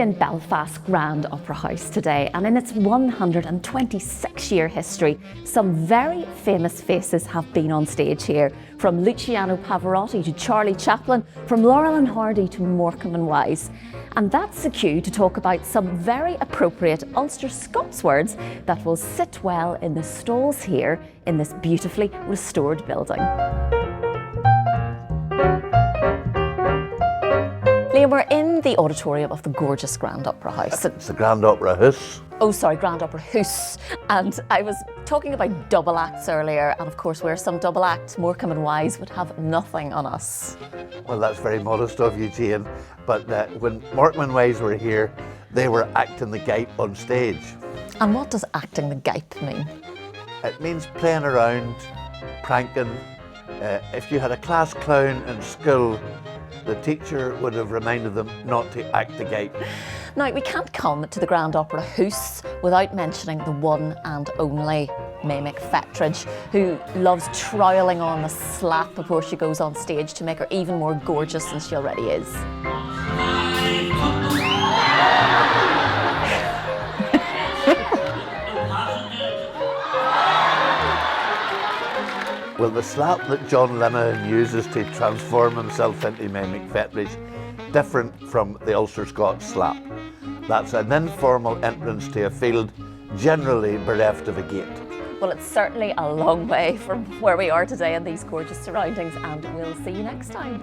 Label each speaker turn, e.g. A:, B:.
A: in Belfast Grand Opera House today, and in its 126-year history, some very famous faces have been on stage here, from Luciano Pavarotti to Charlie Chaplin, from Laurel and Hardy to Morecambe and Wise. And that's the cue to talk about some very appropriate Ulster-Scots words that will sit well in the stalls here in this beautifully restored building. Liam, we're in the auditorium of the gorgeous Grand Opera House.
B: It's the Grand Opera Hoose.
A: Oh, sorry, Grand Opera Hoose. And I was talking about double acts earlier, and of course, we're some double acts. Morecambe and Wise would have nothing on us.
B: Well, that's very modest of you, Jane. But when Morecambe and Wise were here, they were acting the gype on stage.
A: And what does acting the gype mean?
B: It means playing around, pranking. If you had a class clown in school, the teacher would have reminded them not to act the gype.
A: Now, we can't come to the Grand Opera House without mentioning the one and only May McFettridge, who loves troweling on a slap before she goes on stage to make her even more gorgeous than she already is.
B: Well, the slap that John Linehan uses to transform himself into May McFettridge, different from the Ulster-Scots slap. That's an informal entrance to a field generally bereft of a gate.
A: Well, it's certainly a long way from where we are today in these gorgeous surroundings, and we'll see you next time.